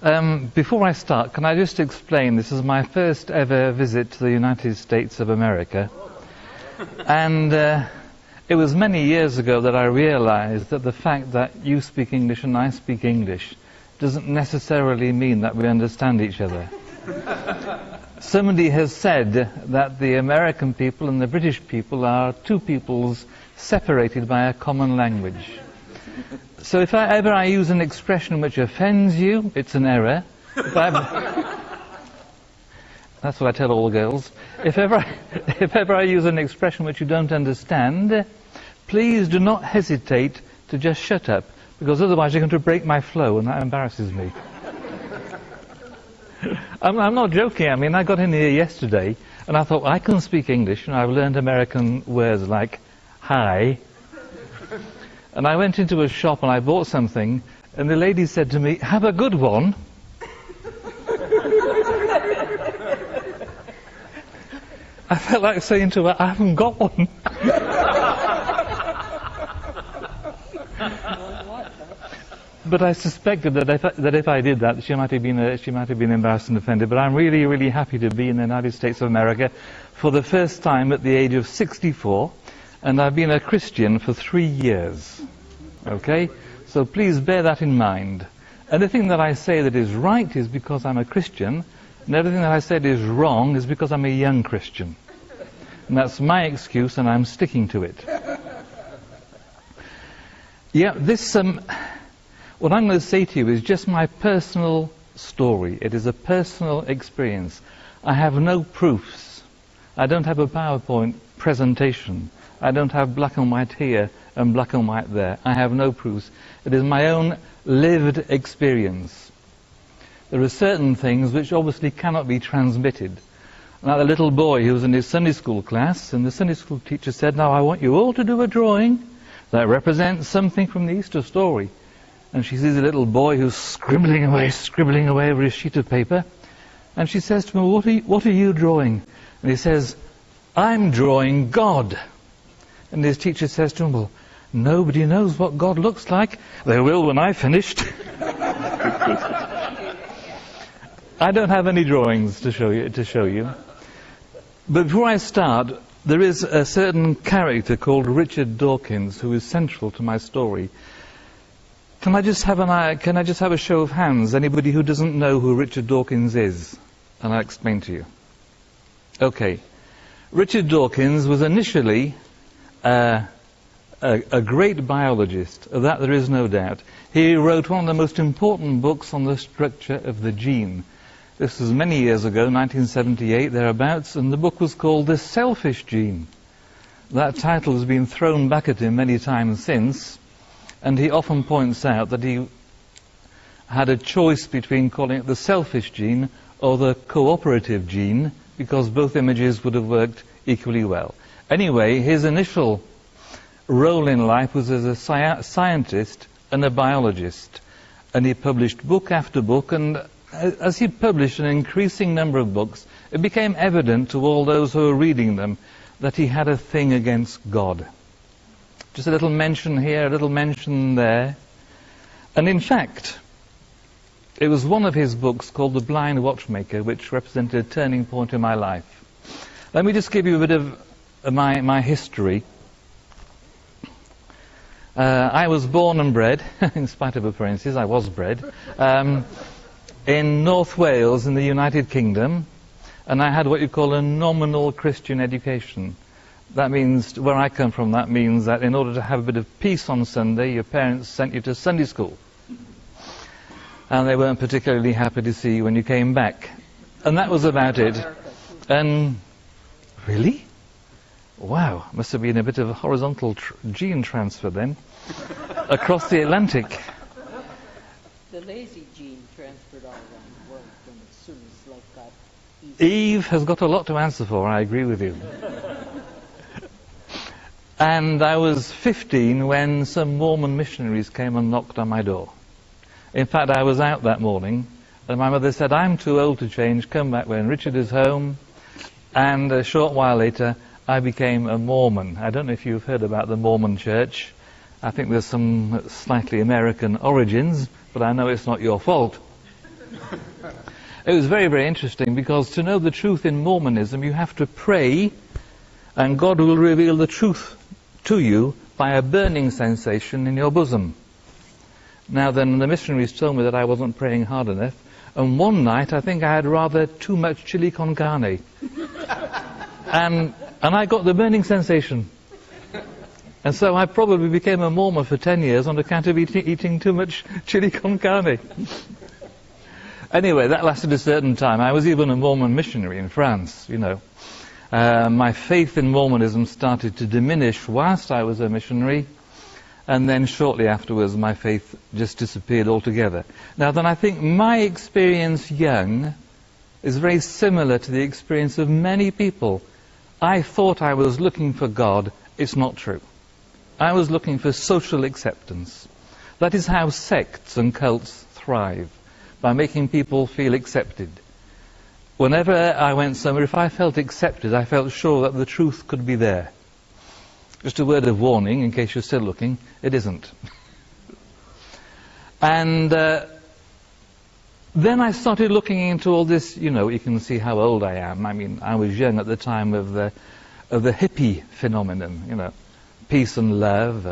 Before I start, can I just explain, this is my first ever visit to the United States of America. And it was many years ago that I realized that the fact that you speak English and I speak English doesn't necessarily mean that we understand each other. Somebody has said that the American people and the British people are two peoples separated by a common language. So if ever I use an expression which offends you, it's an error. That's what I tell all the girls. If ever I use an expression which you don't understand, please do not hesitate to just shut up, because otherwise you're going to break my flow, and that embarrasses me. I'm not joking. I mean, I got in here yesterday, and I thought, well, I can speak English, and I've learned American words like hi. And I went into a shop and I bought something, and the lady said to me, "Have a good one." I felt like saying to her, "I haven't got one." But I suspected that if I did that, she might have been embarrassed and offended. But I'm really, really happy to be in the United States of America for the first time at the age of 64, and I've been a Christian for 3 years. Okay? So please bear that in mind. Anything that I say that is right is because I'm a Christian, and everything that I say that is wrong is because I'm a young Christian. And that's my excuse, and I'm sticking to it. Yeah, what I'm going to say to you is just my personal story. It is a personal experience. I have no proofs. I don't have a PowerPoint presentation. I don't have black and white here and black and white there. I have no proofs. It is my own lived experience. There are certain things which obviously cannot be transmitted. Like the little boy who was in his Sunday school class, and the Sunday school teacher said, "Now I want you all to do a drawing that represents something from the Easter story." And she sees a little boy who's scribbling away over his sheet of paper. And she says to him, what are you drawing? And he says, "I'm drawing God." And his teacher says to him, "Well, nobody knows what God looks like." "They will when I've finished." I don't have any drawings to show you. But before I start, there is a certain character called Richard Dawkins who is central to my story. Can I just have a show of hands? Anybody who doesn't know who Richard Dawkins is? And I'll explain to you. Okay. Richard Dawkins was initially a great biologist, of that there is no doubt. He wrote one of the most important books on the structure of the gene. This was many years ago, 1978, thereabouts, and the book was called The Selfish Gene. That title has been thrown back at him many times since, and he often points out that he had a choice between calling it the selfish gene or the cooperative gene, because both images would have worked equally well. Anyway, his initial role in life was as a scientist and a biologist, and he published book after book, and as he published an increasing number of books, it became evident to all those who were reading them that he had a thing against God. Just a little mention here, a little mention there. And in fact, it was one of his books called The Blind Watchmaker which represented a turning point in my life. Let me just give you a bit of my history. I was born and bred, in spite of appearances, I was bred, in North Wales in the United Kingdom, and I had what you call a nominal Christian education. That means, where I come from, that means that in order to have a bit of peace on Sunday, your parents sent you to Sunday school. And they weren't particularly happy to see you when you came back. And that was about it. And really? Wow, must have been a bit of a horizontal gene transfer then, across the Atlantic. The lazy gene transferred all around the world, and as soon as life got easy. Eve has got a lot to answer for, I agree with you. And I was 15 when some Mormon missionaries came and knocked on my door. In fact, I was out that morning, and my mother said, "I'm too old to change, come back when Richard is home." And a short while later, I became a Mormon. I don't know if you've heard about the Mormon church. I think there's some slightly American origins, but I know it's not your fault. It was very, very interesting, because to know the truth in Mormonism, you have to pray, and God will reveal the truth to you by a burning sensation in your bosom. Now then, the missionaries told me that I wasn't praying hard enough, and one night I think I had rather too much chili con carne. And I got the burning sensation. And so I probably became a Mormon for 10 years on account of eating too much chili con carne. Anyway, that lasted a certain time. I was even a Mormon missionary in France, you know. My faith in Mormonism started to diminish whilst I was a missionary, and then shortly afterwards my faith just disappeared altogether. Now then, I think my experience young is very similar to the experience of many people. I thought I was looking for God. It's not true. I was looking for social acceptance. That is how sects and cults thrive, by making people feel accepted. Whenever I went somewhere, if I felt accepted, I felt sure that the truth could be there. Just a word of warning, in case you're still looking, it isn't. And then I started looking into all this, you know, you can see how old I am. I mean, I was young at the time of the hippie phenomenon, you know, peace and love,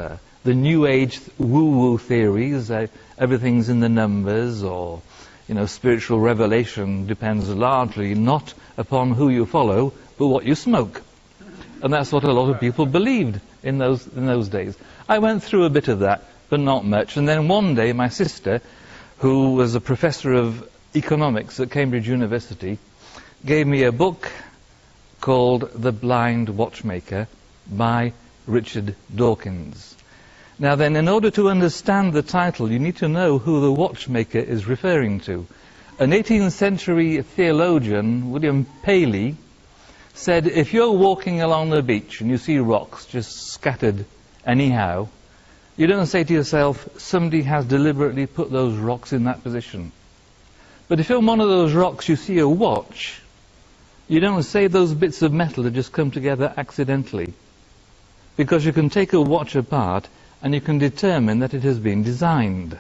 the New Age woo-woo theories, everything's in the numbers, or, you know, spiritual revelation depends largely not upon who you follow, but what you smoke. And that's what a lot of people believed in those days. I went through a bit of that, but not much. And then one day, my sister, who was a professor of economics at Cambridge University, gave me a book called The Blind Watchmaker by Richard Dawkins. Now then, in order to understand the title, you need to know who the watchmaker is referring to. An 18th century theologian, William Paley, said, if you're walking along the beach and you see rocks just scattered anyhow, you don't say to yourself, somebody has deliberately put those rocks in that position. But if on one of those rocks you see a watch, you don't say those bits of metal have just come together accidentally. Because you can take a watch apart and you can determine that it has been designed.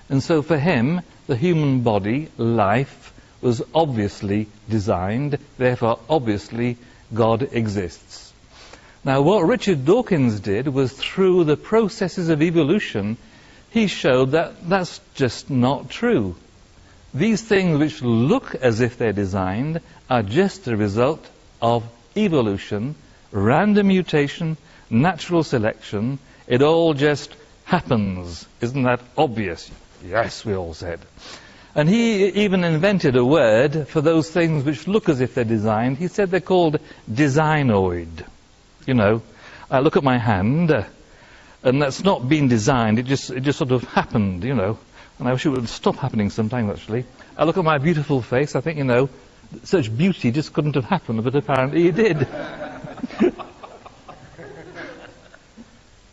And so for him, the human body, life, was obviously designed, therefore obviously God exists. Now what Richard Dawkins did was, through the processes of evolution, he showed that that's just not true. These things which look as if they're designed are just the result of evolution, random mutation, natural selection. It all just happens. Isn't that obvious? Yes, we all said. And he even invented a word for those things which look as if they're designed. He said they're called designoid. You know, I look at my hand, and that's not been designed. It just sort of happened, you know. And I wish it would stop happening sometimes, actually. I look at my beautiful face. I think, you know, such beauty just couldn't have happened, but apparently it did.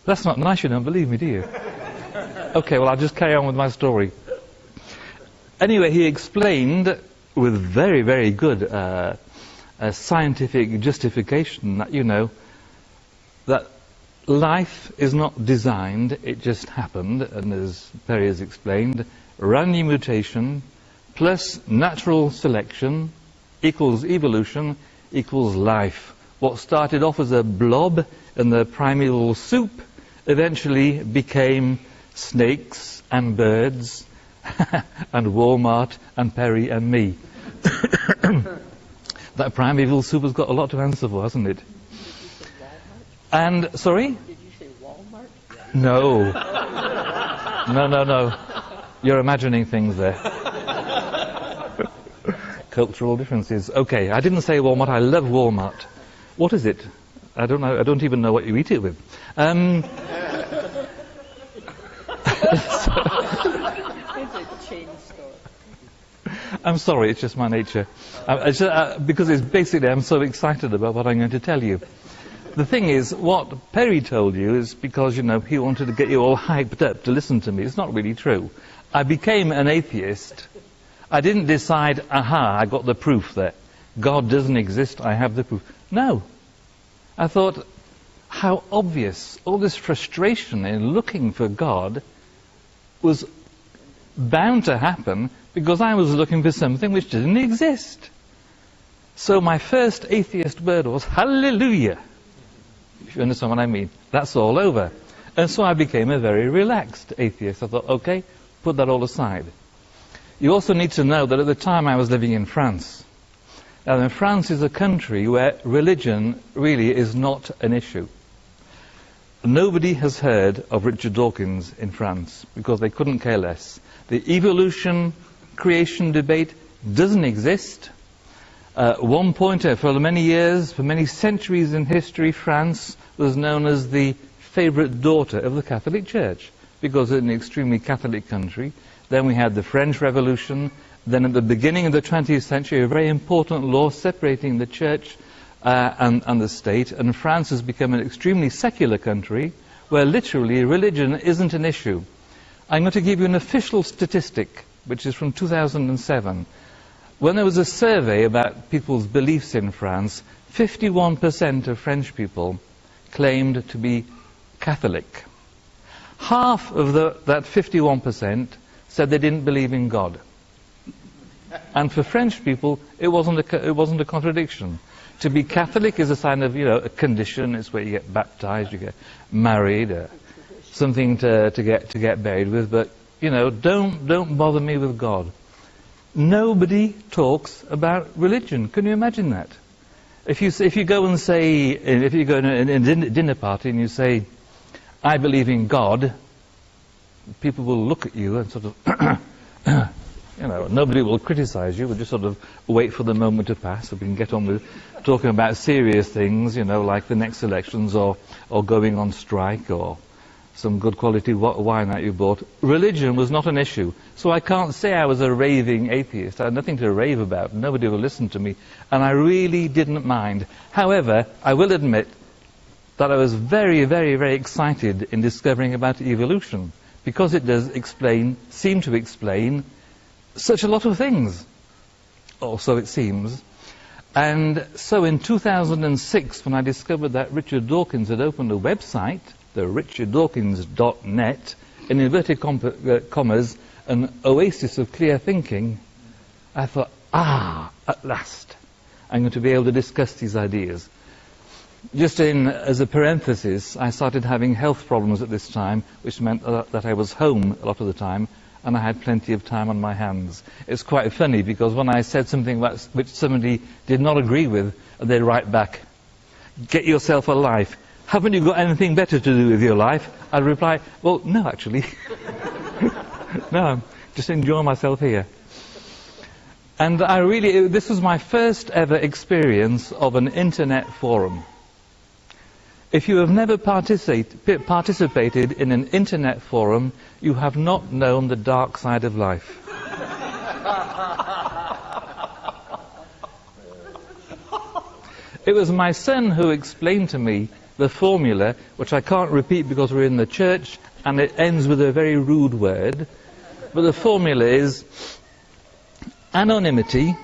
That's not nice, you don't believe me, do you? Okay, well, I'll just carry on with my story. Anyway, he explained with very, very good scientific justification that, you know, that life is not designed, it just happened, and as Perry has explained, random mutation plus natural selection equals evolution equals life. What started off as a blob in the primeval soup eventually became snakes and birds and Walmart and Perry and me. That primeval soup has got a lot to answer for, hasn't it? And, sorry? Did you say Walmart? No. No. You're imagining things there. Cultural differences. Okay, I didn't say Walmart. I love Walmart. What is it? I don't know. I don't even know what you eat it with. It's a chain store. I'm sorry, it's just my nature. Because it's basically, I'm so excited about what I'm going to tell you. The thing is, what Perry told you is because, you know, he wanted to get you all hyped up to listen to me. It's not really true. I became an atheist. I didn't decide, aha, I got the proof that God doesn't exist, I have the proof. No. I thought, how obvious. All this frustration in looking for God was bound to happen because I was looking for something which didn't exist. So my first atheist word was hallelujah. If you understand what I mean. That's all over. And so I became a very relaxed atheist. I thought, okay, put that all aside. You also need to know that at the time I was living in France. Now, France is a country where religion really is not an issue. Nobody has heard of Richard Dawkins in France because they couldn't care less. The evolution, creation debate doesn't exist. One point, for many years, for many centuries in history, France was known as the favourite daughter of the Catholic Church because it's an extremely Catholic country. Then we had the French Revolution. Then at the beginning of the 20th century, a very important law separating the church and the state. And France has become an extremely secular country where literally religion isn't an issue. I'm going to give you an official statistic, which is from 2007. When there was a survey about people's beliefs in France, 51% of French people claimed to be Catholic. Half of that 51% said they didn't believe in God. And for French people, it wasn't a contradiction. To be Catholic is a sign of, a condition. It's where you get baptized, you get married, something to get buried with. But don't bother me with God. Nobody talks about religion. Can you imagine that? If you go and say, if you go in a dinner party and you say, I believe in God, people will look at you and sort of, nobody will criticize you. We'll just sort of wait for the moment to pass so we can get on with talking about serious things, like the next elections or going on strike or some good quality wine that you bought. Religion was not an issue. So I can't say I was a raving atheist. I had nothing to rave about. Nobody will listen to me. And I really didn't mind. However, I will admit that I was very, very, very excited in discovering about evolution because it does seem to explain such a lot of things. Or so it seems. And so in 2006, when I discovered that Richard Dawkins had opened a website, the richarddawkins.net, in inverted commas, an oasis of clear thinking, I thought, at last, I'm going to be able to discuss these ideas. Just as a parenthesis, I started having health problems at this time, which meant that I was home a lot of the time, and I had plenty of time on my hands. It's quite funny, because when I said something which somebody did not agree with, they'd write back, get yourself a life. Haven't you got anything better to do with your life? I'd reply, well, no, actually. No, I'm just enjoying myself here. And this was my first ever experience of an internet forum. If you have never participated in an internet forum, you have not known the dark side of life. It was my son who explained to me the formula, which I can't repeat because we're in the church, and it ends with a very rude word. But the formula is anonymity,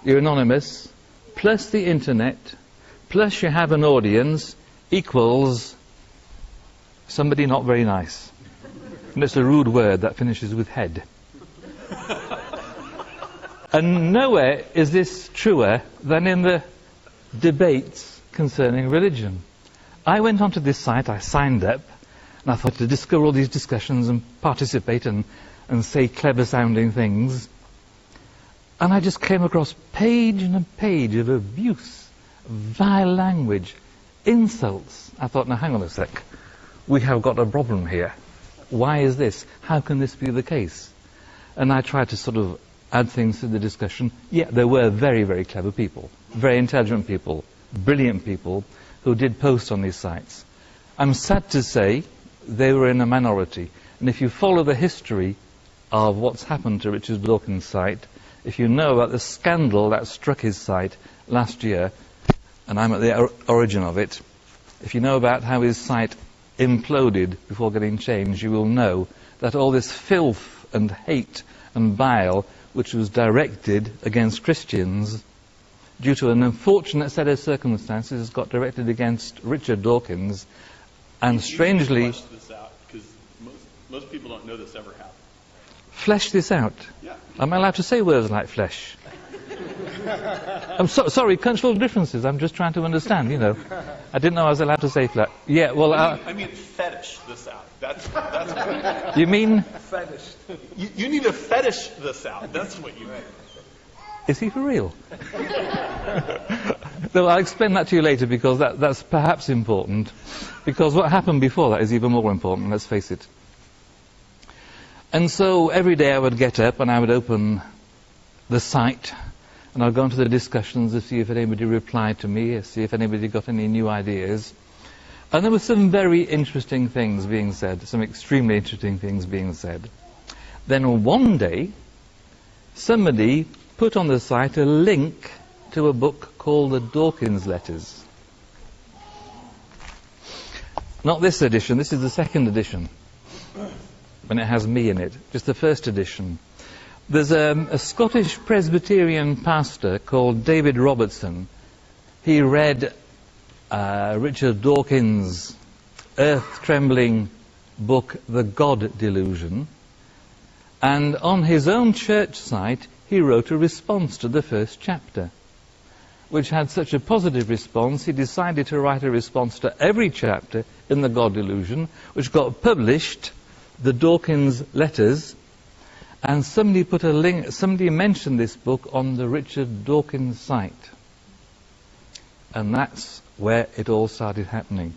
you're anonymous, plus the internet, plus you have an audience, equals somebody not very nice. And it's a rude word that finishes with head. And nowhere is this truer than in the debates concerning religion. I went onto this site, I signed up, and I thought to discover all these discussions and participate and say clever sounding things. And I just came across page and a page of abuse, vile language, insults. I thought, now hang on a sec, we have got a problem here. Why is this? How can this be the case? And I tried to sort of add things to the discussion. Yeah, there were very, very clever people, very intelligent people, brilliant people who did post on these sites. I'm sad to say they were in a minority. And if you follow the history of what's happened to Richard Dawkins' site, if you know about the scandal that struck his site last year, and I'm at the origin of it, if you know about how his site imploded before getting changed, you will know that all this filth and hate and bile which was directed against Christians due to an unfortunate set of circumstances has got directed against Richard Dawkins, and strangely... Flesh this out, because most people don't know this ever happened. flesh this out? Yeah. Am I allowed to say words like flesh? I'm sorry, cultural differences. I'm just trying to understand, you know. I didn't know I was allowed to say flesh. Yeah, well... I mean fetish this out. That's You mean... fetish. You need to fetish this out. That's what you mean. Is he for real? No, I'll explain that to you later, because that's perhaps important. Because what happened before that is even more important, let's face it. And so every day I would get up and I would open the site, and I'd go into the discussions to see if anybody replied to me, see if anybody got any new ideas. And there were some very interesting things being said, some extremely interesting things being said. Then one day, somebody put on the site a link to a book called the Dawkins Letters. Not this edition, this is the second edition, when it has me in it, just the first edition. There's a Scottish Presbyterian pastor called David Robertson. He read Richard Dawkins' earth-trembling book, The God Delusion, and on his own church site he wrote a response to the first chapter, which had such a positive response, he decided to write a response to every chapter in The God Delusion, which got published, the Dawkins Letters, and somebody put a link, somebody mentioned this book on the Richard Dawkins site. And that's where it all started happening.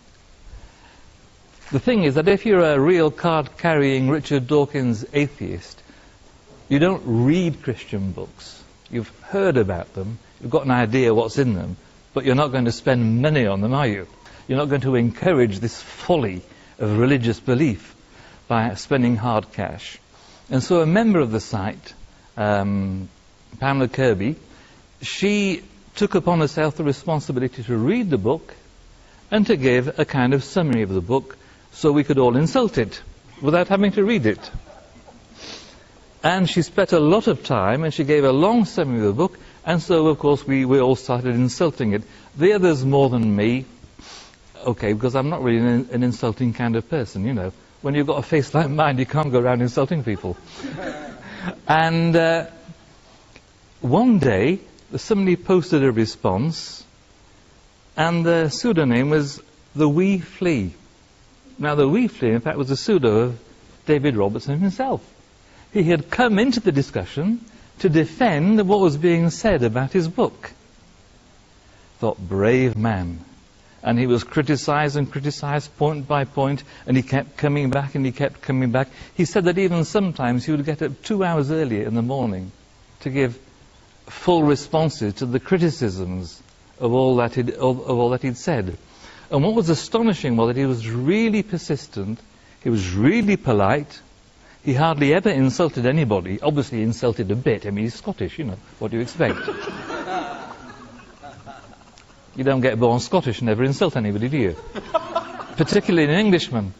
The thing is that if you're a real card-carrying Richard Dawkins atheist, you don't read Christian books. You've heard about them, you've got an idea what's in them, but you're not going to spend money on them, are you? You're not going to encourage this folly of religious belief by spending hard cash. And so a member of the site, Pamela Kirby, she took upon herself the responsibility to read the book and to give a kind of summary of the book so we could all insult it without having to read it. And she spent a lot of time and she gave a long summary of the book, and so of course we all started insulting it. The others more than me, okay, because I'm not really an insulting kind of person, you know. When you've got a face like mine, you can't go around insulting people. And one day, somebody posted a response, and the pseudonym was The Wee Flea. Now, the Wee Flea, in fact, was a pseudo of David Robertson himself. He had come into the discussion to defend what was being said about his book. Thought, brave man. And he was criticized and criticized point by point, and he kept coming back and he kept coming back. He said that even sometimes he would get up 2 hours earlier in the morning to give full responses to the criticisms of all that he'd said. And what was astonishing was that he was really persistent, he was really polite, he hardly ever insulted anybody. Obviously he insulted a bit. I mean, he's Scottish, you know, what do you expect? You don't get born Scottish and never insult anybody, do you? Particularly an Englishman.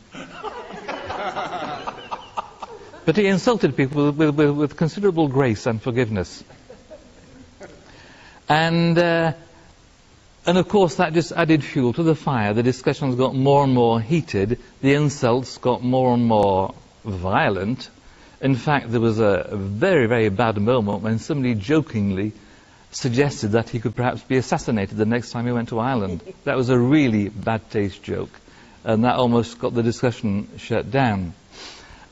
But he insulted people with considerable grace and forgiveness. And of course that just added fuel to the fire. The discussions got more and more heated. The insults got more and more violent. In fact, there was a very, very bad moment when somebody jokingly suggested that he could perhaps be assassinated the next time he went to Ireland. That was a really bad taste joke, and that almost got the discussion shut down.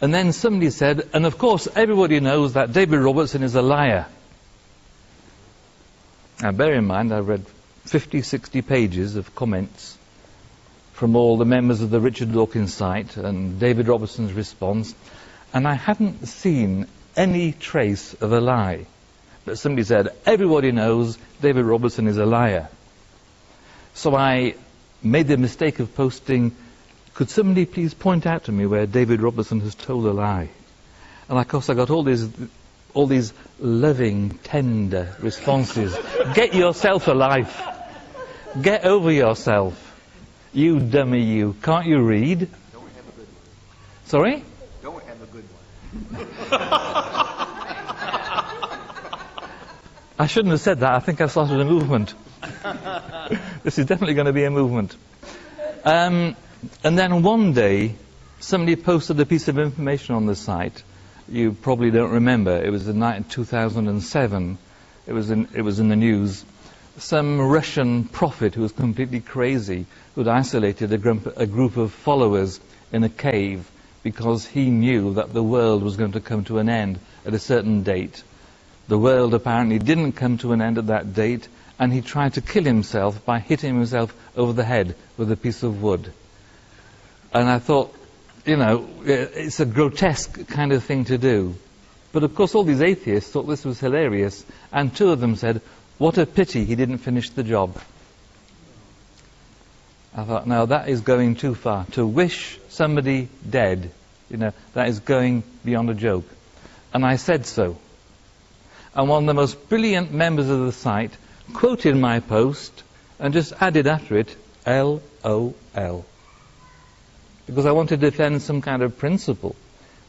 And then somebody said, and of course everybody knows that David Robertson is a liar. Now bear in mind, I read 50, 60 pages of comments from all the members of the Richard Dawkins site and David Robertson's response, and I hadn't seen any trace of a lie. But somebody said, everybody knows David Robertson is a liar. So I made the mistake of posting, could somebody please point out to me where David Robertson has told a lie? And of course I got all these loving, tender responses. Get yourself a life. Get over yourself. You dummy you. Can't you read? Don't have a good one. Sorry? Don't have a good one. I shouldn't have said that. I think I've started a movement. This is definitely going to be a movement. And then one day, somebody posted a piece of information on the site, You probably don't remember. It was in 2007. It was in the news. Some Russian prophet who was completely crazy, who had isolated a group of followers in a cave because he knew that the world was going to come to an end at a certain date. The world apparently didn't come to an end at that date, and he tried to kill himself by hitting himself over the head with a piece of wood. And I thought, you know, it's a grotesque kind of thing to do. But of course all these atheists thought this was hilarious, and two of them said, what a pity he didn't finish the job. I thought, no, that is going too far. To wish somebody dead, you know, that is going beyond a joke. And I said so. And one of the most brilliant members of the site quoted my post and just added after it, LOL. Because I wanted to defend some kind of principle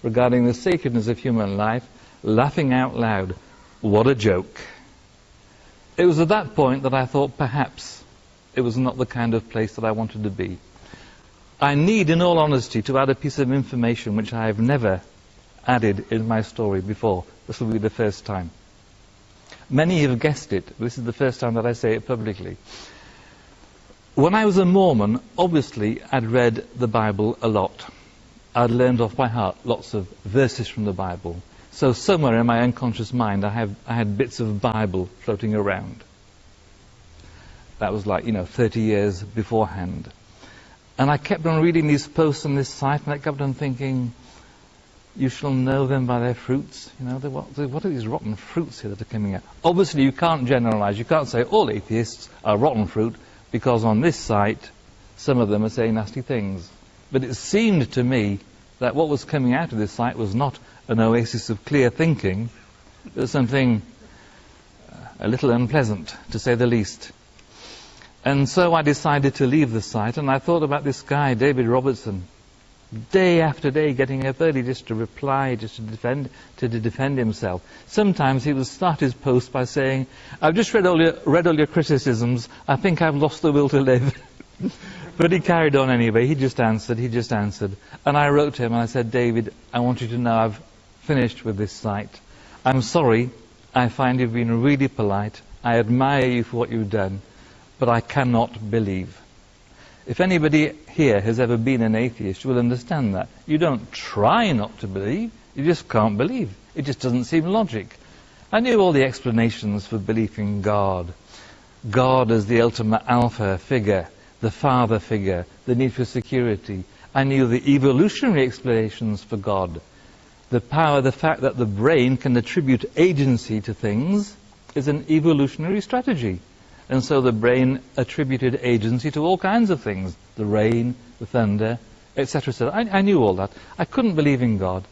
regarding the sacredness of human life, laughing out loud. What a joke. It was at that point that I thought perhaps it was not the kind of place that I wanted to be. I need, in all honesty, to add a piece of information which I have never added in my story before. This will be the first time. Many have guessed it. This is the first time that I say it publicly. When I was a Mormon, obviously I'd read the Bible a lot. I'd learned off by heart lots of verses from the Bible. So somewhere in my unconscious mind I had bits of Bible floating around. That was like, 30 years beforehand. And I kept on reading these posts on this site, and I kept on thinking, you shall know them by their fruits. What are these rotten fruits here that are coming out? Obviously you can't generalize. You can't say all atheists are rotten fruit, because on this site some of them are saying nasty things. But it seemed to me that what was coming out of this site was not an oasis of clear thinking. It was something a little unpleasant, to say the least. And so I decided to leave the site, and I thought about this guy, David Robertson, day after day getting up early just to reply, just to defend himself. Sometimes he would start his post by saying, I've just read all your criticisms, I think I've lost the will to live. But he carried on anyway, he just answered. And I wrote to him and I said, David, I want you to know I've finished with this site. I'm sorry, I find you've been really polite, I admire you for what you've done, but I cannot believe. If anybody here has ever been an atheist, you will understand that. You don't try not to believe, you just can't believe. It just doesn't seem logic. I knew all the explanations for belief in God. God as the ultimate alpha figure, the father figure, the need for security. I knew the evolutionary explanations for God. The fact that the brain can attribute agency to things is an evolutionary strategy. And so the brain attributed agency to all kinds of things. The rain, the thunder, etc. I knew all that. I couldn't believe in God.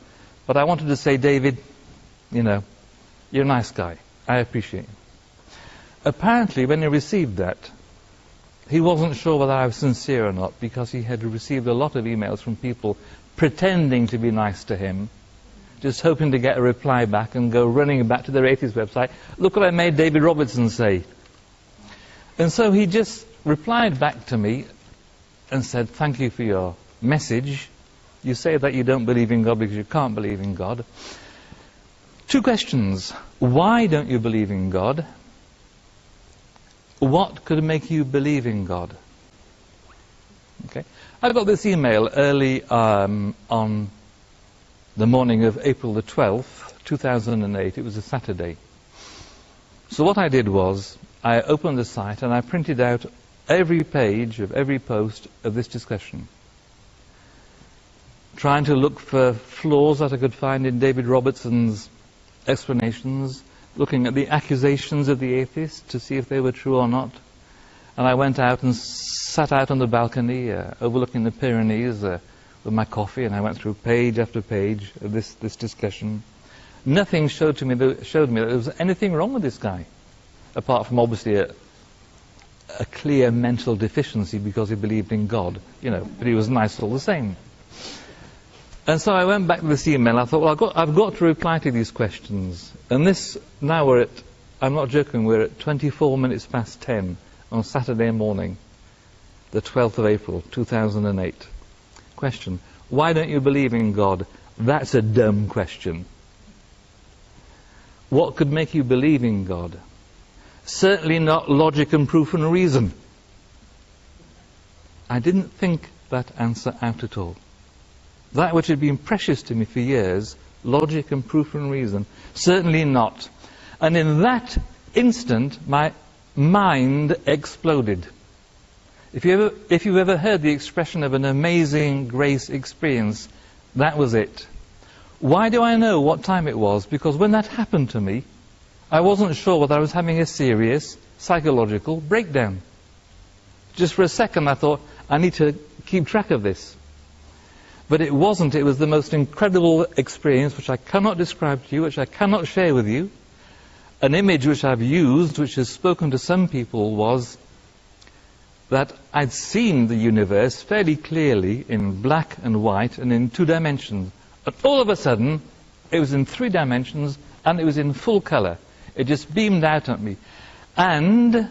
But I wanted to say, David, you're a nice guy. I appreciate you. Apparently, when he received that, he wasn't sure whether I was sincere or not, because he had received a lot of emails from people pretending to be nice to him, just hoping to get a reply back and go running back to their atheist website. Look what I made David Robertson say. And so he just replied back to me and said, thank you for your message. You say that you don't believe in God because you can't believe in God. Two questions. Why don't you believe in God? What could make you believe in God? Okay. I got this email early on the morning of April the 12th, 2008. It was a Saturday. So what I did was, I opened the site and I printed out every page of every post of this discussion, trying to look for flaws that I could find in David Robertson's explanations, looking at the accusations of the atheists to see if they were true or not. And I went out and sat out on the balcony overlooking the Pyrenees with my coffee, and I went through page after page of this discussion. Nothing showed me that there was anything wrong with this guy, apart from obviously a clear mental deficiency because he believed in God, but he was nice all the same. And so I went back to this email. I thought, well, I've got to reply to these questions. And now I'm not joking, we're at 24 minutes past 10 on Saturday morning, the 12th of April, 2008. Question: why don't you believe in God? That's a dumb question. What could make you believe in God? Certainly not logic and proof and reason. I didn't think that answer out at all. That which had been precious to me for years, logic and proof and reason, certainly not. And in that instant, my mind exploded. If you've ever heard the expression of an amazing grace experience, that was it. Why do I know what time it was? Because when that happened to me, I wasn't sure whether I was having a serious psychological breakdown. Just for a second I thought, I need to keep track of this. But it wasn't. It was the most incredible experience, which I cannot describe to you, which I cannot share with you. An image which I've used, which has spoken to some people, was that I'd seen the universe fairly clearly in black and white and in 2 dimensions. And all of a sudden, it was in 3 dimensions and it was in full color. It just beamed out at me. And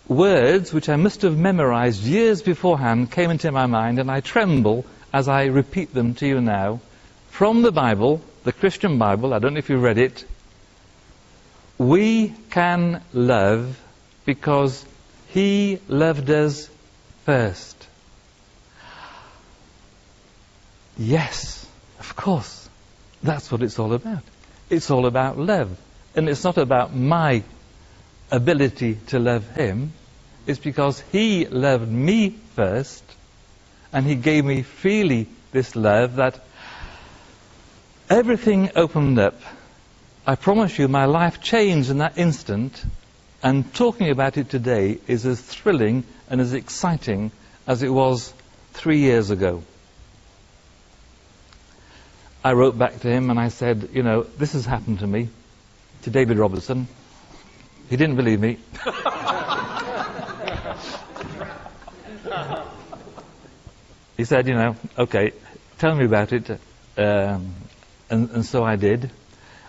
words which I must have memorized years beforehand came into my mind, and I tremble as I repeat them to you now. From the Bible, the Christian Bible, I don't know if you've read it. We can love because He loved us first. Yes, of course. That's what it's all about. It's all about love. And it's not about my ability to love Him. It's because He loved me first, and He gave me freely this love that everything opened up. I promise you, my life changed in that instant, and talking about it today is as thrilling and as exciting as it was 3 years ago. I wrote back to him and I said, you know, this has happened to me, to David Robertson. He didn't believe me. He said, you know, okay, tell me about it. And so I did.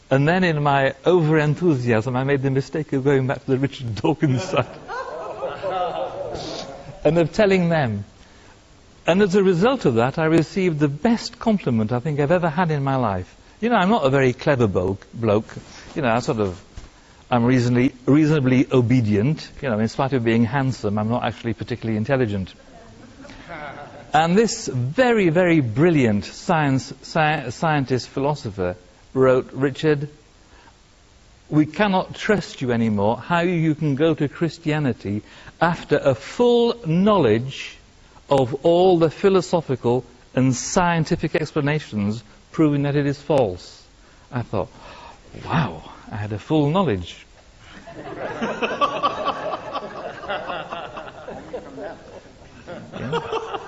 And then in my over-enthusiasm, I made the mistake of going back to the Richard Dawkins side. And of telling them. And as a result of that, I received the best compliment I think I've ever had in my life. You know, I'm not a very clever bloke. You know, I'm reasonably obedient. You know, in spite of being handsome, I'm not actually particularly intelligent. And this very, very brilliant scientist philosopher wrote, Richard, we cannot trust you anymore. How you can go to Christianity after a full knowledge of all the philosophical and scientific explanations proving that it is false. I thought, wow, I had a full knowledge. Yeah.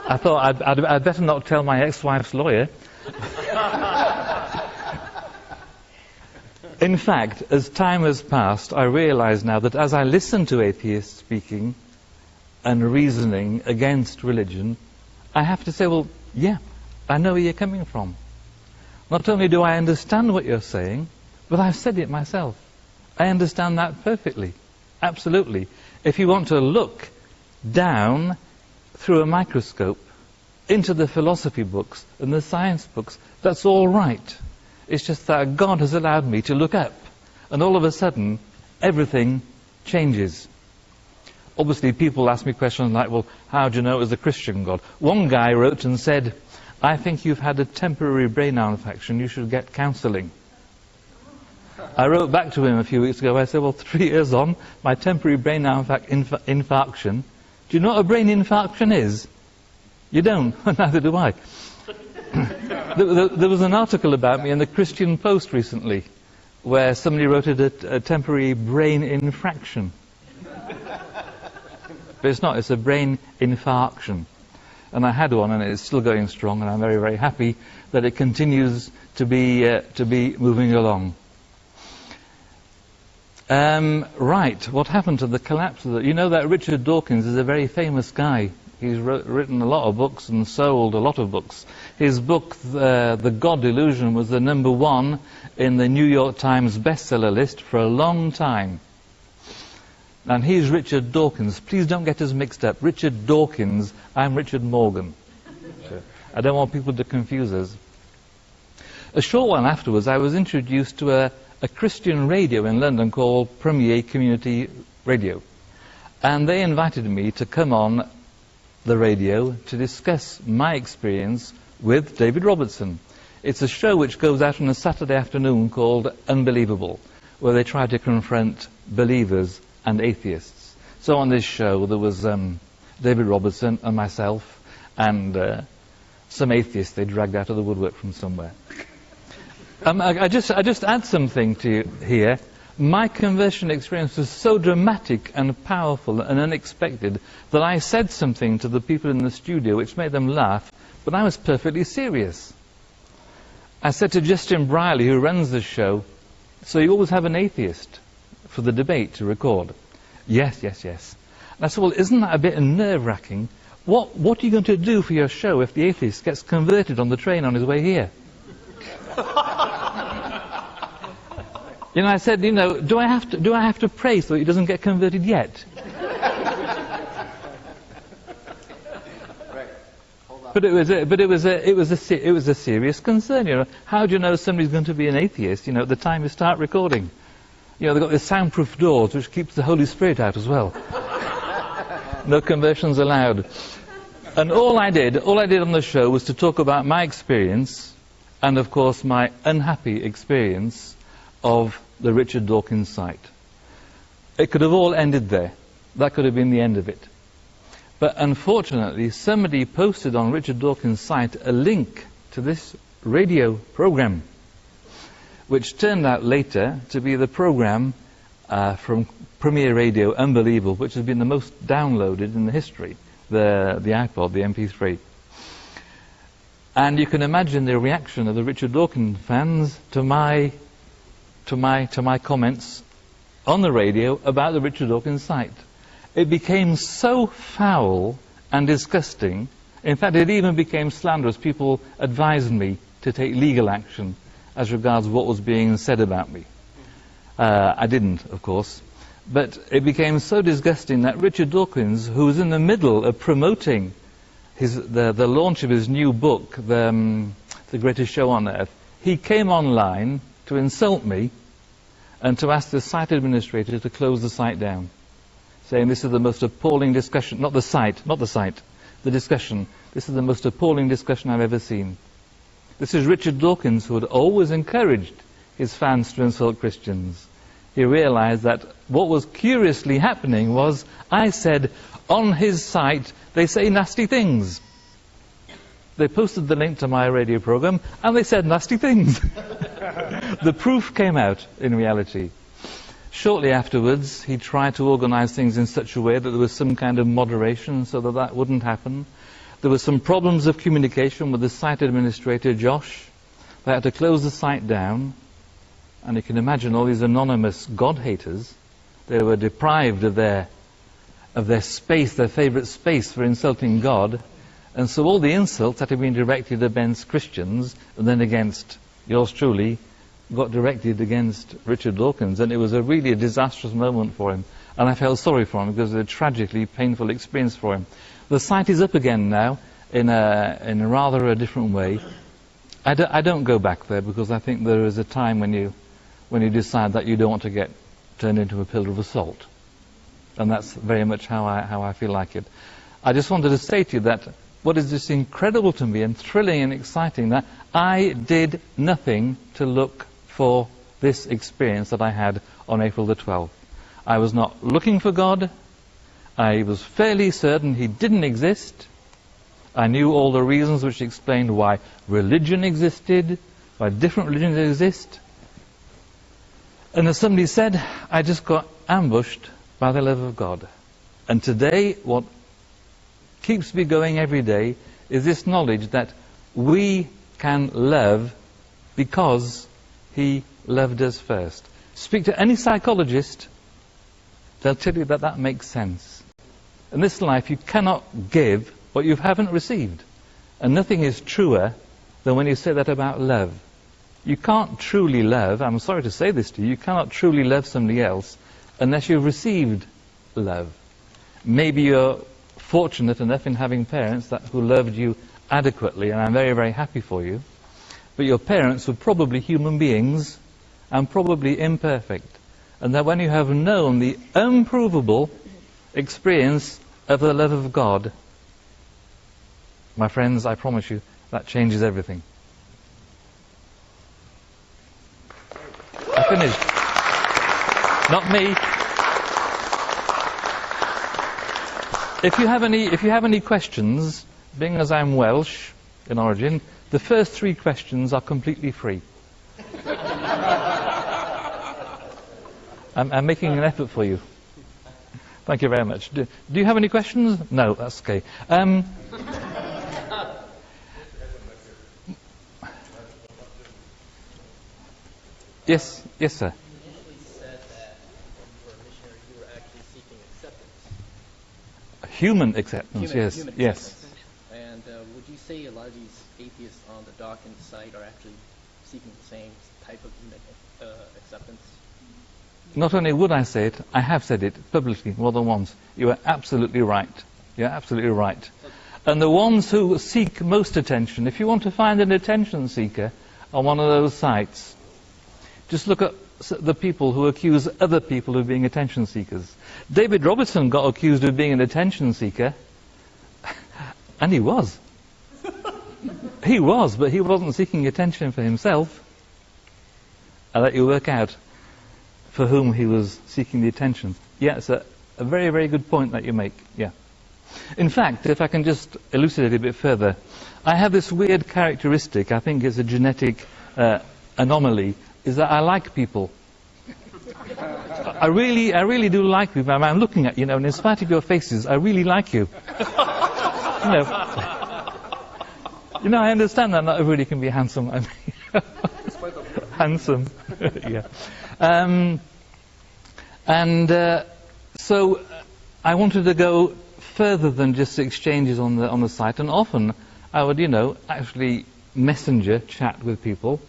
I thought I'd better not tell my ex-wife's lawyer. In fact, as time has passed, I realize now that as I listen to atheists speaking and reasoning against religion, I have to say, well, yeah, I know where you're coming from. Not only do I understand what you're saying, but I've said it myself. I understand that perfectly. Absolutely. If you want to look down through a microscope into the philosophy books and the science books, that's all right. It's just that God has allowed me to look up, and all of a sudden, everything changes. Obviously, people ask me questions like, well, how do you know it was a Christian God? One guy wrote and said, I think you've had a temporary brain infection, you should get counselling. I wrote back to him a few weeks ago, I said, well, 3 years on, my temporary brain infarction. Do you know what a brain infarction is? You don't, neither do I. There was an article about me in the Christian Post recently, where somebody wrote it a temporary brain infraction. But it's not, it's a brain infarction. And I had one, and it's still going strong, and I'm very, very happy that it continues to be moving along. Right, what happened to the collapse of it? You know that Richard Dawkins is a very famous guy. He's written a lot of books and sold a lot of books. His book, The God Delusion, was the #1 in the New York Times bestseller list for a long time. And he's Richard Dawkins. Please don't get us mixed up. Richard Dawkins, I'm Richard Morgan. I don't want people to confuse us. A short while afterwards, I was introduced to a Christian radio in London called Premier Community Radio. And they invited me to come on the radio to discuss my experience with David Robertson. It's a show which goes out on a Saturday afternoon called Unbelievable, where they try to confront believers and atheists. So on this show there was David Robertson and myself and some atheists they dragged out of the woodwork from somewhere. I just add something to you here. My conversion experience was so dramatic and powerful and unexpected that I said something to the people in the studio which made them laugh, but I was perfectly serious. I said to Justin Briley, who runs the show, "So you always have an atheist for the debate to record?" Yes. And I said, "Well, isn't that a bit nerve-wracking? What are you going to do for your show if the atheist gets converted on the train on his way here?" I said, do I have to pray so he doesn't get converted yet? But it was a serious concern. How do you know somebody's going to be an atheist? At the time you start recording. They've got these soundproof doors which keeps the Holy Spirit out as well. No conversions allowed. And all I did on the show was to talk about my experience, and of course my unhappy experience of the Richard Dawkins site. It could have all ended there. That could have been the end of it. But unfortunately, somebody posted on Richard Dawkins' site a link to this radio program, which turned out later to be the program from Premier Radio, Unbelievable, which has been the most downloaded in the history, the iPod, the MP3. And you can imagine the reaction of the Richard Dawkins fans to my comments on the radio about the Richard Dawkins site. It became so foul and disgusting. In fact, it even became slanderous. People advised me to take legal action as regards what was being said about me. I didn't, of course. But it became so disgusting that Richard Dawkins, who was in the middle of promoting the launch of his new book, The Greatest Show on Earth, he came online to insult me and to ask the site administrator to close the site down, saying this is the most appalling discussion, not the discussion, this is the most appalling discussion I've ever seen. This is Richard Dawkins, who had always encouraged his fans to insult Christians. He realized that what was curiously happening was, I said, on his site, they say nasty things. They posted the link to my radio program, and they said nasty things. The proof came out in reality. Shortly afterwards, he tried to organize things in such a way that there was some kind of moderation so that wouldn't happen. There were some problems of communication with the site administrator, Josh. They had to close the site down. And you can imagine all these anonymous God-haters. They were deprived of their space, their favorite space for insulting God. And so all the insults that had been directed against Christians, and then against yours truly, got directed against Richard Dawkins. And it was really a disastrous moment for him. And I felt sorry for him because it was a tragically painful experience for him. The site is up again now in a rather a different way. I don't go back there because I think there is a time when you decide that you don't want to get turned into a pillar of salt. And that's very much how I feel like it. I just wanted to say to you that what is just incredible to me and thrilling and exciting, that I did nothing to look for this experience that I had on April the 12th. I was not looking for God. I was fairly certain he didn't exist. I knew all the reasons which explained why religion existed, why different religions exist. And as somebody said, I just got ambushed by the love of God. And today, what keeps me going every day is this knowledge that we can love because he loved us first. Speak to any psychologist, they'll tell you that that makes sense. In this life, you cannot give what you haven't received. And nothing is truer than when you say that about love. You can't truly love, I'm sorry to say this to you, you cannot truly love somebody else unless you've received love. Maybe you're fortunate enough in having parents who loved you adequately, and I'm very, very happy for you. But your parents were probably human beings, and probably imperfect. And that when you have known the unprovable experience of the love of God, my friends, I promise you, that changes everything. I finished. Not me. If you have any questions, being as I'm Welsh in origin, the first 3 questions are completely free. I'm making an effort for you. Thank you very much. Do you have any questions? No, that's okay. Yes, sir. You initially said that when you were a missionary, you were actually seeking acceptance. Human acceptance, yes. Human Yes. acceptance. And would you say a lot of these atheists on the Dawkins site are actually seeking the same type of human acceptance? Not only would I say it, I have said it publicly more than once. You are absolutely right. You're absolutely right. And the ones who seek most attention, if you want to find an attention seeker on one of those sites, just look at the people who accuse other people of being attention seekers. David Robertson got accused of being an attention seeker, and he was. He was, but he wasn't seeking attention for himself. I'll let you work out for whom he was seeking the attention. Yeah, it's a very, very good point that you make. Yeah. In fact, if I can just elucidate a bit further, I have this weird characteristic, I think it's a genetic anomaly, is that I like people. I really do like people. I'm looking at you, and in spite of your faces, I really like you. I understand that not everybody can be handsome. I mean, handsome, yeah. So I wanted to go further than just exchanges on the site, and often I would, actually messenger chat with people.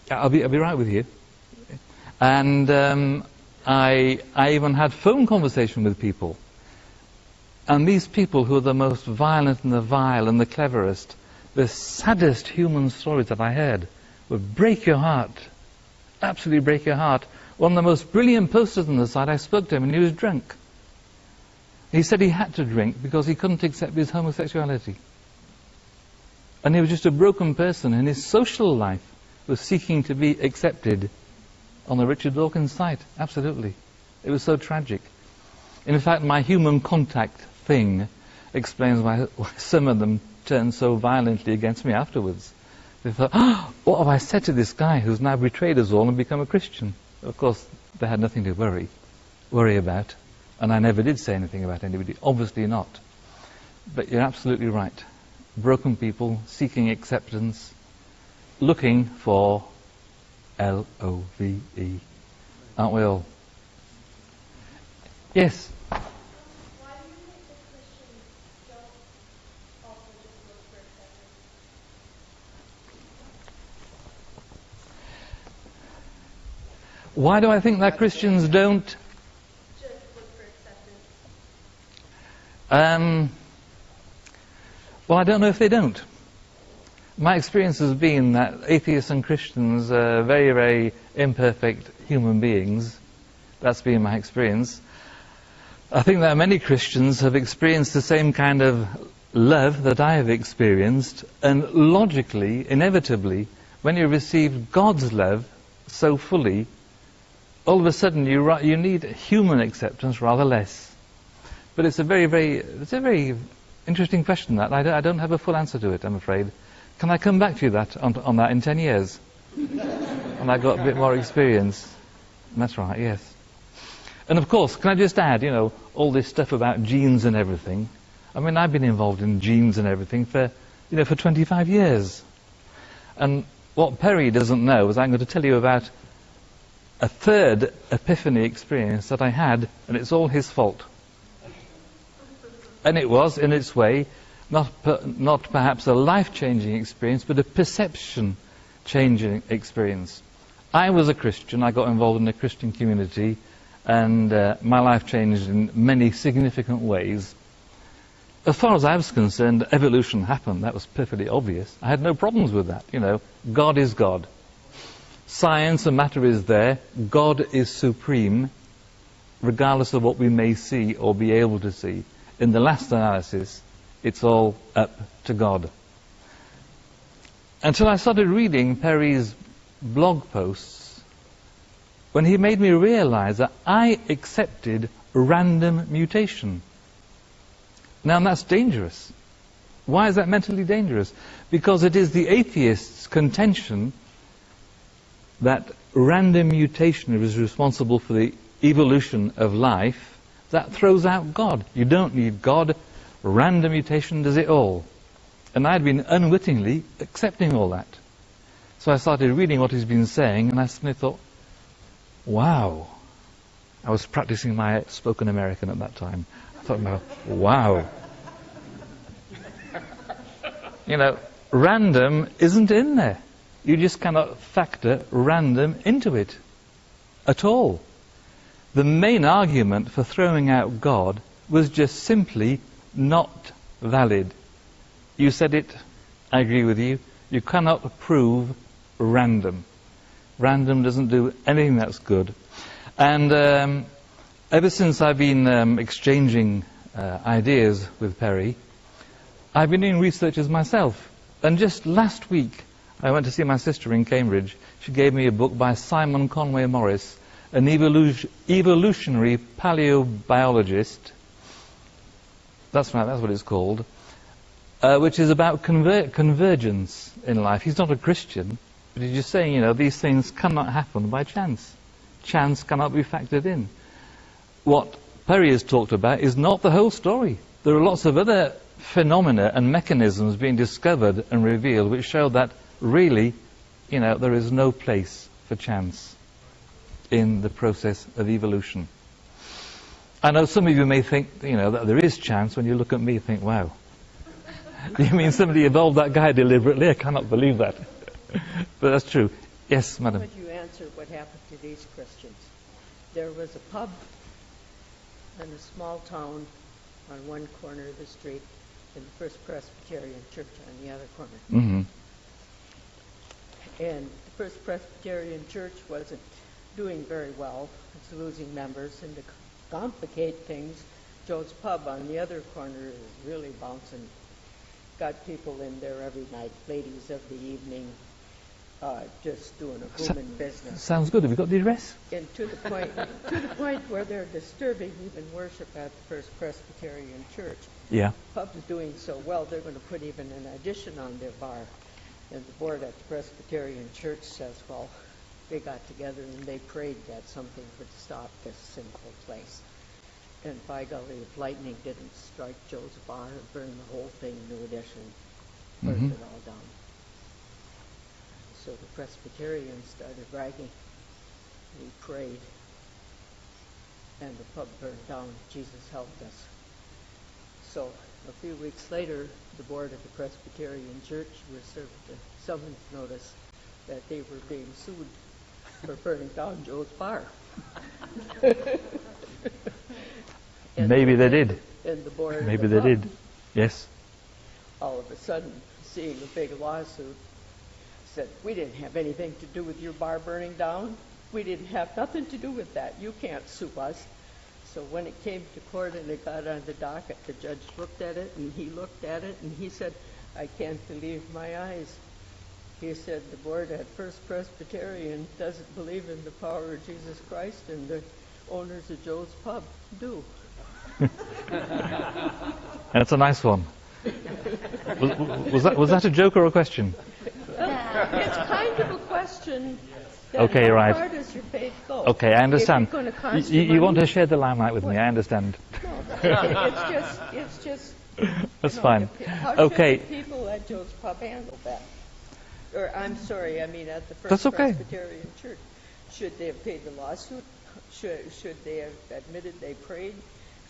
I'll be right with you. And I even had phone conversation with people. And these people who are the most violent and the vile and the cleverest, the saddest human stories that I heard would break your heart. Absolutely break your heart. One of the most brilliant posters on the site, I spoke to him and he was drunk. He said he had to drink because he couldn't accept his homosexuality. And he was just a broken person, and his social life was seeking to be accepted on the Richard Dawkins site. Absolutely. It was so tragic. In fact, my human contact thing explains why some of them turned so violently against me afterwards. They thought, what have I said to this guy who's now betrayed us all and become a Christian? Of course, they had nothing to worry about. And I never did say anything about anybody. Obviously not. But you're absolutely right. Broken people seeking acceptance, looking for L-O-V-E. Aren't we all? Yes? Why do you think the Christians don't also just look for acceptance? Why do I think that Christians don't? Just look for acceptance. Well, I don't know if they don't. My experience has been that atheists and Christians are very, very imperfect human beings. That's been my experience. I think that many Christians have experienced the same kind of love that I have experienced, and logically, inevitably, when you receive God's love so fully, all of a sudden you need human acceptance rather less. But it's a very interesting question, that. I don't have a full answer to it, I'm afraid. Can I come back to you on that in 10 years? And I got a bit more experience. That's right, yes. And of course, can I just add, all this stuff about genes and everything. I mean, I've been involved in genes and everything for 25 years. And what Perry doesn't know is I'm going to tell you about a third epiphany experience that I had, and it's all his fault. And it was, in its way, not perhaps a life-changing experience, but a perception-changing experience. I was a Christian, I got involved in a Christian community, and my life changed in many significant ways. As far as I was concerned, evolution happened. That was perfectly obvious. I had no problems with that, God is God. Science and matter is there. God is supreme, regardless of what we may see or be able to see. In the last analysis, it's all up to God. Until I started reading Perry's blog posts, when he made me realize that I accepted random mutation. Now that's dangerous. Why is that mentally dangerous? Because it is the atheist's contention that random mutation is responsible for the evolution of life that throws out God. You don't need God. Random mutation does it all. And I'd been unwittingly accepting all that. So I started reading what he's been saying, and I suddenly thought, wow. I was practicing my spoken American at that time. I thought, wow. You know, random isn't in there. You just cannot factor random into it at all. The main argument for throwing out God was just simply not valid. You said it, I agree with you. You cannot prove random. Random doesn't do anything that's good. And ever since I've been exchanging ideas with Perry, I've been doing researches myself. And just last week, I went to see my sister in Cambridge. She gave me a book by Simon Conway Morris, an evolutionary paleobiologist. That's right, that's what it's called. Which is about convergence in life. He's not a Christian, but he's just saying, you know, these things cannot happen by chance. Chance cannot be factored in. What Perry has talked about is not the whole story. There are lots of other phenomena and mechanisms being discovered and revealed which show that really, you know, there is no place for chance in the process of evolution. I know some of you may think, you know, that there is chance. When you look at me, you think, wow. You mean somebody evolved that guy deliberately? I cannot believe that. But that's true. Yes, madam. Would you answer what happened to these Christians? There was a pub in a small town on one corner of the street and the First Presbyterian Church on the other corner. Mm-hmm. And the First Presbyterian Church wasn't doing very well. It's losing members. And to complicate things, Joe's Pub on the other corner is really bouncing. Got people in there every night, ladies of the evening, just doing a booming business. Sounds good. Have you got the address? And to the point where they're disturbing even worship at the First Presbyterian Church. Yeah. Pub's doing so well, they're going to put even an addition on their bar. And the board at the Presbyterian Church says, well, they got together and they prayed that something would stop this sinful place. And by golly, if lightning didn't strike Joe's bar and burn the whole thing, new edition, burned it all down. So the Presbyterians started bragging. We prayed, and the pub burned down. Jesus helped us. So a few weeks later, the board of the Presbyterian Church was served a summons notice that they were being sued for burning down Joe's bar. Maybe they did. And the board Maybe they did. Yes. All of a sudden, seeing a big lawsuit, said, we didn't have anything to do with your bar burning down. We didn't have nothing to do with that. You can't sue us. So when it came to court and it got on the docket, the judge looked at it and he looked at it and he said, I can't believe my eyes. He said, the board at First Presbyterian doesn't believe in the power of Jesus Christ, and the owners of Joe's Pub do. That's a nice one. Was that a joke or a question? It's kind of a question. Okay, right. How far does your faith go? Okay, I understand. If it's gonna cost You want money, to share the limelight with me, I understand. No, it's just. That's fine. How Okay. should the people at Joe's Pub handle that? Or I'm sorry, I mean at the First That's okay. Presbyterian Church. Should they have paid the lawsuit? Should they have admitted they prayed?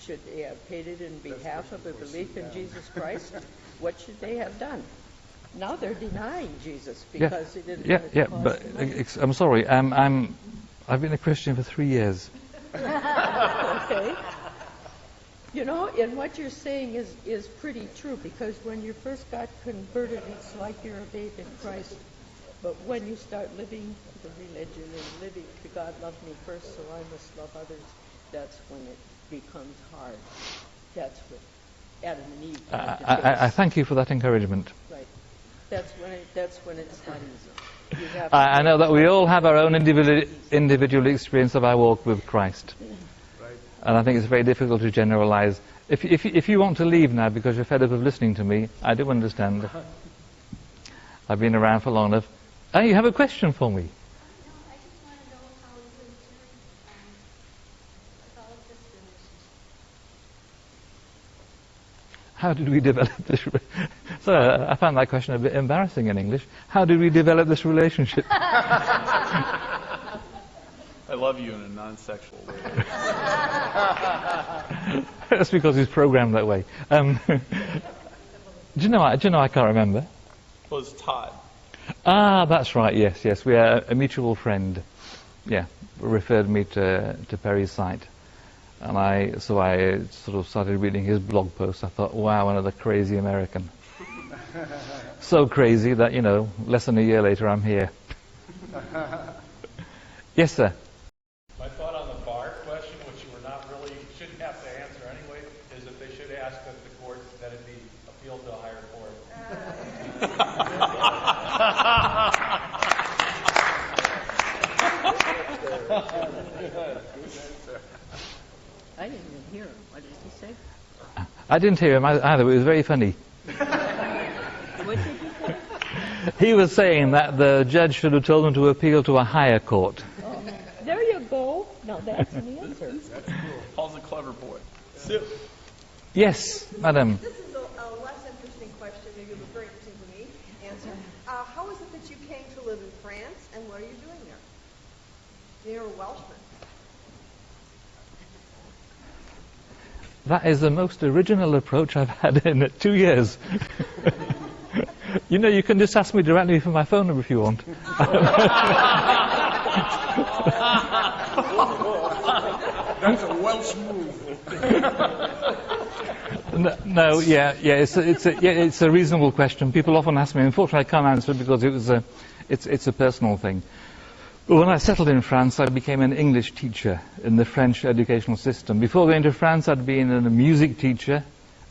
Should they have paid it in behalf of a belief in Jesus Christ? What should they have done? Now they're denying Jesus because he didn't want it to cost but them money. I'm sorry. I've been a Christian for 3 years. Okay. You know, and what you're saying is pretty true, because when you first got converted, it's like you're a babe in Christ. But when you start living the religion and living to God loved me first, so I must love others, that's when it becomes hard. That's what Adam and Eve had to face. I thank you for that encouragement. Right. That's when it's not easy. You have I know that we all have our own individual experience of our walk with Christ. And I think it's very difficult to generalize. If you want to leave now because you're fed up of listening to me, I do understand. I've been around for long enough. Oh, you have a question for me? No, I just want to know how you and Terry developed this relationship. How did we develop this? So I found that question a bit embarrassing in English. How did we develop this relationship? I love you in a non-sexual way. That's because he's programmed that way. Do you know? I can't remember. Well, it's Todd. Ah, that's right. Yes. We are a mutual friend. Yeah, referred me to Perry's site, and I sort of started reading his blog posts. I thought, wow, another crazy American. So crazy that less than a year later, I'm here. Yes, sir. My thought on the bar question, which you shouldn't have to answer anyway, is that they should ask of the court that it be appealed to a higher court. I didn't even hear him. What did he say? I didn't hear him either, but it was very funny. What did he say? He was saying that the judge should have told him to appeal to a higher court. Oh, there you go. Now that's an answer. Paul's a clever boy. Sue. Yes, madam. This is a less interesting question, maybe a very interesting to me answer. How is it that you came to live in France, and what are you doing there? You're a Welshman. That is the most original approach I've had in 2 years. You can just ask me directly for my phone number if you want. That's a Welsh move. No, it's a reasonable question. People often ask me. Unfortunately, I can't answer it because it's a personal thing. But when I settled in France, I became an English teacher in the French educational system. Before going to France, I'd been a music teacher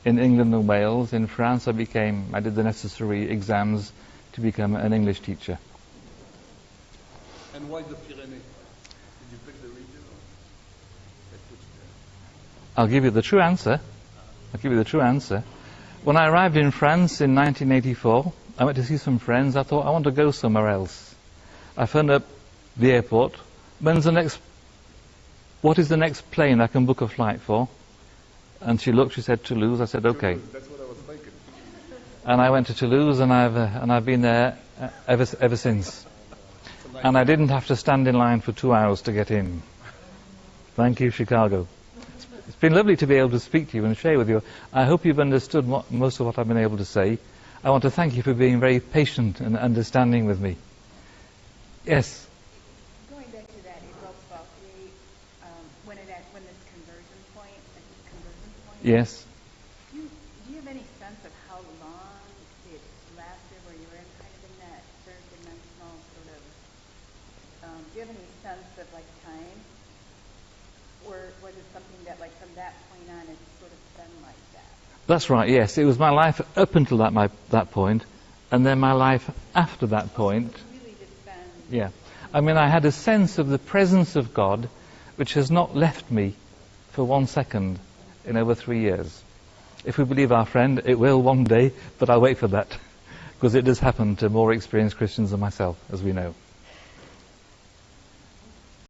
in England and Wales. In France, I did the necessary exams to become an English teacher. And why the Pyrenees? Did you pick the region? I'll give you the true answer. When I arrived in France in 1984, I went to see some friends. I thought, I want to go somewhere else. I phoned up the airport. What is the next plane I can book a flight for? And she looked, she said Toulouse. I said, okay. That's what I was thinking. And I went to Toulouse, and I've been there ever since. And I didn't have to stand in line for 2 hours to get in. Thank you, Chicago. It's been lovely to be able to speak to you and share with you. I hope you've understood most of what I've been able to say. I want to thank you for being very patient and understanding with me. Yes. Going back to that April 12th date, when this conversion point. Yes. Do you have any sense of how long it lasted, where you were in kind of in that third dimensional sort of? Do you have any sense of time, or was it something that from that point on it's sort of been like that? That's right. Yes, it was my life up until that point, and then my life after that point. Really just been. Yeah. I mean, I had a sense of the presence of God, which has not left me for 1 second in over 3 years. If we believe our friend, it will one day, but I'll wait for that, because it does happen to more experienced Christians than myself, as we know.